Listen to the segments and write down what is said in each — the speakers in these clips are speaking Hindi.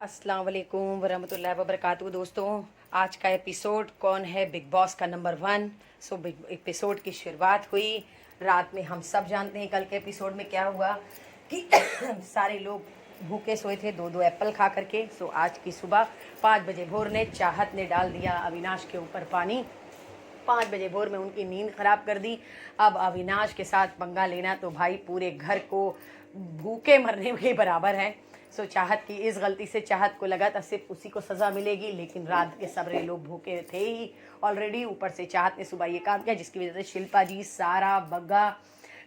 अस्सलाम वालेकुम वरहमतुल्लाहि वबरकातुहू। दोस्तों, आज का एपिसोड कौन है बिग बॉस का नंबर 1। बिग एपिसोड की शुरुआत हुई रात में। हम सब जानते हैं कल के एपिसोड में क्या हुआ कि सारे लोग भूखे सोए थे दो दो एप्पल खा करके। आज की सुबह 5 बजे भोर ने चाहत ने डाल दिया अविनाश के ऊपर पानी। 5 बजे भोर में उनकी नींद खराब कर दी। अब अविनाश के साथ पंगा लेना तो भाई पूरे घर को भूखे मरने के बराबर है। चाहत की इस गलती से चाहत को लगा था सिर्फ उसी को सज़ा मिलेगी, लेकिन रात के सारे लोग भूखे थे ही ऑलरेडी। ऊपर से चाहत ने सुबह ये काम किया जिसकी वजह से शिल्पा जी, सारा, बग्गा,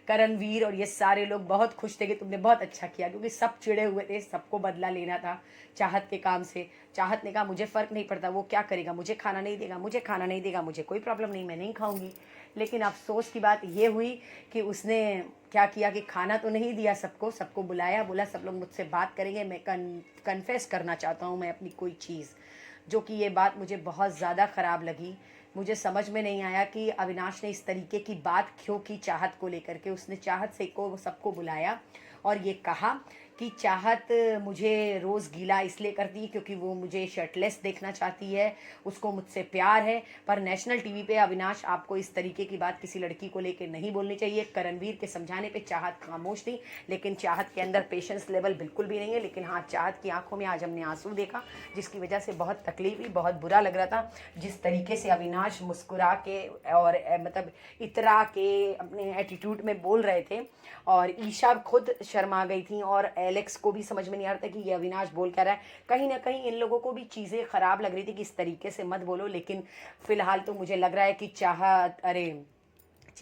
करणवीर और ये सारे लोग बहुत खुश थे कि तुमने बहुत अच्छा किया, क्योंकि सब चिड़े हुए थे, सबको बदला लेना था चाहत के काम से। चाहत ने कहा मुझे फ़र्क नहीं पड़ता वो क्या करेगा, मुझे खाना नहीं देगा, मुझे खाना नहीं देगा, मुझे कोई प्रॉब्लम नहीं, मैं नहीं खाऊंगी। लेकिन अफसोस की बात ये हुई कि उसने क्या किया कि खाना तो नहीं दिया सबको, सबको बुलाया, बोला सब लोग मुझसे बात करेंगे, मैं कन्फेस करना चाहता हूँ मैं अपनी कोई चीज़। जो कि ये बात मुझे बहुत ज़्यादा ख़राब लगी। मुझे समझ में नहीं आया कि अविनाश ने इस तरीके की बात क्यों की चाहत को लेकर के। उसने चाहत से को सबको बुलाया और ये कहा कि चाहत मुझे रोज़ गीला इसलिए करती है क्योंकि वो मुझे शर्टलेस देखना चाहती है, उसको मुझसे प्यार है। पर नेशनल टीवी पे अविनाश आपको इस तरीके की बात किसी लड़की को लेकर नहीं बोलनी चाहिए। करणवीर के समझाने पे चाहत खामोश थी, लेकिन चाहत के अंदर पेशेंस लेवल बिल्कुल भी नहीं है। लेकिन हाँ, चाहत की आंखों में आज हमने आंसू देखा जिसकी वजह से बहुत तकलीफ हुई, बहुत बुरा लग रहा था जिस तरीके से अविनाश मुस्कुरा के और मतलब इतरा के अपने एटीट्यूड में बोल रहे थे। और ईशा खुद शर्मा गई थी और एलेक्स को भी समझ में नहीं आ रहा था कि ये अविनाश बोल क्या रहा है। कहीं ना कहीं इन लोगों को भी चीज़ें ख़राब लग रही थी कि इस तरीके से मत बोलो। लेकिन फ़िलहाल तो मुझे लग रहा है कि चाहत, अरे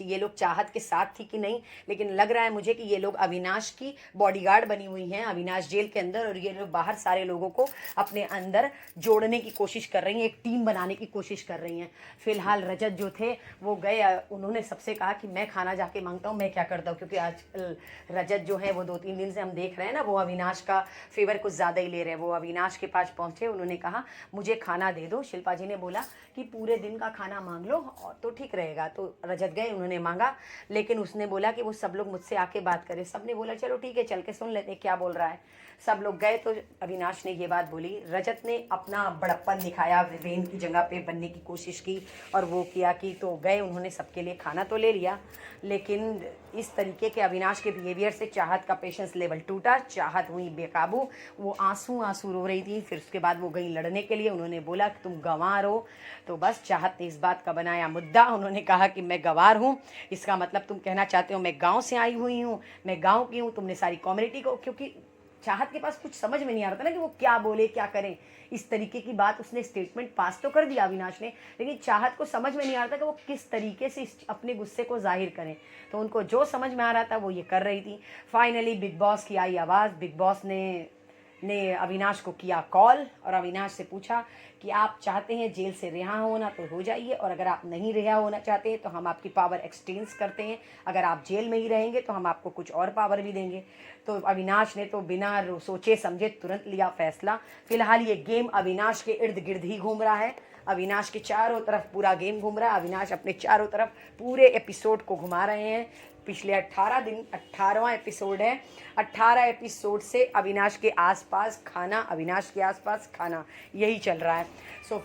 ये लोग चाहत के साथ थी कि नहीं, लेकिन लग रहा है मुझे कि ये लोग अविनाश की बॉडीगार्ड बनी हुई हैं, अविनाश जेल के अंदर, और ये लोग बाहर सारे लोगों को अपने अंदर जोड़ने की कोशिश कर रही हैं, एक टीम बनाने की कोशिश कर रही हैं। फिलहाल रजत जो थे वो गए, उन्होंने सबसे कहा कि मैं खाना जाके मांगता हूँ, मैं क्या करता हूँ, क्योंकि आजकल रजत जो है वो 2-3 दिन से हम देख रहे हैं ना, वो अविनाश का फेवर कुछ ज़्यादा ही ले रहे हैं। वो अविनाश के पास पहुँचे, उन्होंने कहा मुझे खाना दे दो। शिल्पा जी ने बोला कि पूरे दिन का खाना मांग लो और तो ठीक रहेगा। तो रजत गए, उन्होंने मांगा, लेकिन उसने बोला कि वो सब लोग मुझसे आके बात करें। सब ने बोला चलो ठीक है, चल के सुन लेते क्या बोल रहा है। सब लोग गए तो अविनाश ने ये बात बोली। रजत ने अपना बड़प्पन दिखाया, विवेन की जगह पे बनने की कोशिश की और वो किया कि तो गए, उन्होंने सबके लिए खाना तो ले लिया, लेकिन इस तरीके के अविनाश के बिहेवियर से चाहत का पेशेंस लेवल टूटा। चाहत हुई बेकाबू, वो आंसू आंसू रो रही थी। फिर उसके बाद वो गई लड़ने के लिए। उन्होंने बोला कि तुम गंवार हो, तो बस चाहत ने इस बात का बनाया मुद्दा। उन्होंने कहा कि मैं गंवार हूँ, इसका मतलब तुम कहना चाहते हो मैं गांव से आई हुई हूँ, मैं गांव की हूँ, तुमने सारी कम्युनिटी को। क्योंकि चाहत के पास कुछ समझ में नहीं आ रहा था ना कि वो क्या बोले क्या करें। इस तरीके की बात उसने स्टेटमेंट पास तो कर दिया अविनाश ने, लेकिन चाहत को समझ में नहीं आ रहा था कि वो किस तरीके से अपने गुस्से को जाहिर करें। तो उनको जो समझ में आ रहा था वो ये कर रही थी। फाइनली बिग बॉस की आई आवाज़। बिग बॉस ने अविनाश को किया कॉल और अविनाश से पूछा कि आप चाहते हैं जेल से रिहा होना तो हो जाइए, और अगर आप नहीं रिहा होना चाहते हैं तो हम आपकी पावर एक्सटेंड करते हैं, अगर आप जेल में ही रहेंगे तो हम आपको कुछ और पावर भी देंगे। तो अविनाश ने तो बिना सोचे समझे तुरंत लिया फैसला। फिलहाल ये गेम अविनाश के इर्द गिर्द ही घूम रहा है, अविनाश के चारों तरफ पूरा गेम घूम रहा है। अविनाश अपने चारों तरफ पूरे एपिसोड को घुमा रहे हैं। पिछले 18 दिन 18वां एपिसोड है। 18 एपिसोड से अविनाश के आसपास खाना, अविनाश के आसपास खाना, यही चल रहा है।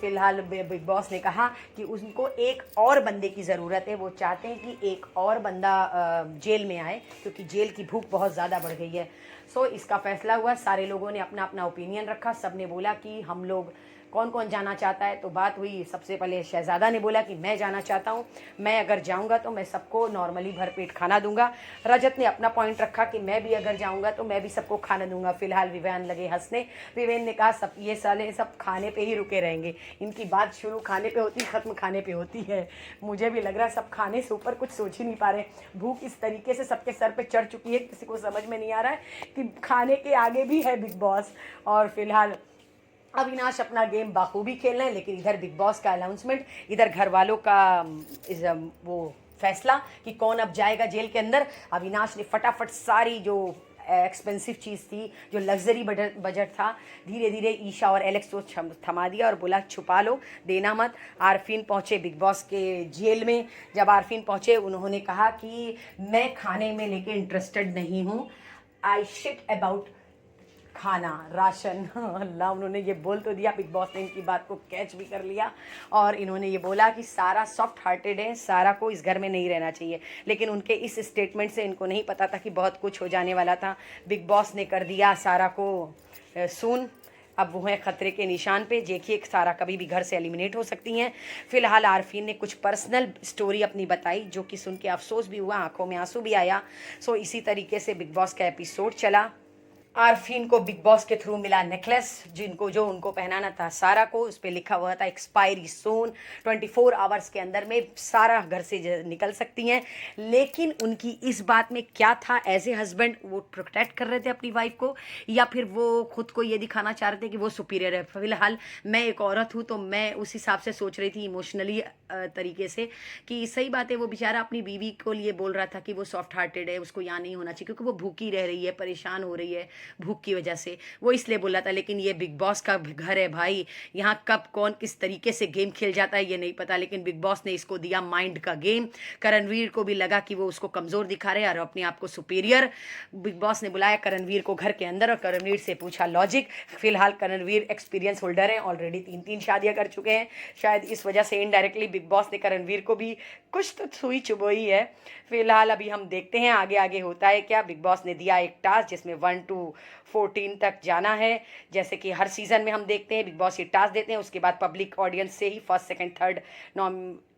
फिलहाल बिग बॉस ने कहा कि उनको एक और बंदे की ज़रूरत है। वो चाहते हैं कि एक और बंदा जेल में आए क्योंकि जेल की भूख बहुत ज़्यादा बढ़ गई है। इसका फैसला हुआ। सारे लोगों ने अपना अपना ओपिनियन रखा। सब ने बोला कि हम लोग कौन कौन जाना चाहता है। तो बात हुई, सबसे पहले शहजादा ने बोला कि मैं जाना चाहता हूँ, मैं अगर जाऊँगा तो मैं सबको नॉर्मली भरपेट खाना दूंगा। रजत ने अपना पॉइंट रखा कि मैं भी अगर जाऊँगा तो मैं भी सबको खाना दूंगा। फिलहाल विवेन लगे हंसने। विवेन ने कहा सब ये साले सब खाने पे ही रुके रहेंगे, इनकी बात शुरू खाने पे होती, ख़त्म खाने पे होती है। मुझे भी लग रहा है सब खाने से ऊपर कुछ सोच ही नहीं पा रहे। भूख इस तरीके से सबके सर पे चढ़ चुकी है, किसी को समझ में नहीं आ रहा है कि खाने के आगे भी है बिग बॉस। और फिलहाल अविनाश अपना गेम बाखूबी खेल रहे हैं, लेकिन इधर बिग बॉस का अनाउंसमेंट, इधर घर वालों का वो फैसला कि कौन अब जाएगा जेल के अंदर। अविनाश ने फटाफट सारी जो एक्सपेंसिव चीज़ थी, जो लग्जरी बजट था, धीरे धीरे ईशा और एलेक्स को थमा दिया और बोला छुपा लो, देना मत। आरफीन पहुँचे बिग बॉस के जेल में। जब आरफीन पहुँचे उन्होंने कहा कि मैं खाने में लेके इंटरेस्टेड नहीं हूँ, आई शिट अबाउट खाना, राशन। अल्लाह, उन्होंने ये बोल तो दिया, बिग बॉस ने इनकी बात को कैच भी कर लिया और इन्होंने ये बोला कि सारा सॉफ्ट हार्टेड है, सारा को इस घर में नहीं रहना चाहिए। लेकिन उनके इस स्टेटमेंट से इनको नहीं पता था कि बहुत कुछ हो जाने वाला था। बिग बॉस ने कर दिया सारा को सून। अब वो है खतरे के निशान पे। देखिए सारा कभी भी घर से एलिमिनेट हो सकती हैं। फिलहाल आरफीन ने कुछ पर्सनल स्टोरी अपनी बताई जो कि सुन के अफसोस भी हुआ, आंखों में आंसू भी आया। सो इसी तरीके से बिग बॉस का एपिसोड चला। आरफीन को बिग बॉस के थ्रू मिला नेकलेस, जो उनको पहनाना था सारा को। उस पर लिखा हुआ था एक्सपायरी सोन, 24 आवर्स के अंदर में सारा घर से निकल सकती हैं। लेकिन उनकी इस बात में क्या था, एज ए हस्बैंड वो प्रोटेक्ट कर रहे थे अपनी वाइफ को, या फिर वो खुद को ये दिखाना चाह रहे थे कि वो सुपीरियर है। फिलहाल मैं एक औरत हूँ तो मैं उस हिसाब से सोच रही थी इमोशनली तरीके से कि सही बात है, वो बेचारा अपनी बीवी को लिए बोल रहा था कि वो सॉफ्ट हार्टेड है, उसको यहाँ नहीं होना चाहिए, क्योंकि वो भूखी रह रही है, परेशान हो रही है भूख की वजह से, वो इसलिए बोला था। लेकिन ये बिग बॉस का घर है भाई, यहाँ कब कौन किस तरीके से गेम खेल जाता है ये नहीं पता। लेकिन बिग बॉस ने इसको दिया माइंड का गेम। करणवीर को भी लगा कि वो उसको कमज़ोर दिखा रहे हैं और अपने आप को सुपीरियर। बिग बॉस ने बुलाया करणवीर को घर के अंदर और करणवीर से पूछा लॉजिक। फिलहाल करणवीर एक्सपीरियंस होल्डर हैं, ऑलरेडी 3 शादियां कर चुके हैं। शायद इस वजह से इनडायरेक्टली बिग बॉस ने करणवीर को भी कुछ तो सुई चुभोई है। फिलहाल अभी हम देखते हैं आगे आगे होता है क्या। बिग बॉस ने दिया एक टास्क जिसमें 1 to 14 तक जाना है। जैसे कि हर सीज़न में हम देखते हैं बिग बॉस ये टास्क देते हैं, उसके बाद पब्लिक ऑडियंस से ही फर्स्ट सेकंड थर्ड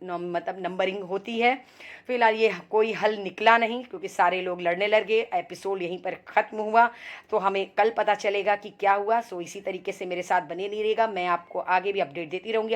मतलब नंबरिंग होती है। फिलहाल ये कोई हल निकला नहीं क्योंकि सारे लोग लड़ने लगे। एपिसोड यहीं पर ख़त्म हुआ, तो हमें कल पता चलेगा कि क्या हुआ। सो इसी तरीके से मेरे साथ बने नहीं रहेगा, मैं आपको आगे भी अपडेट देती रहूँगी।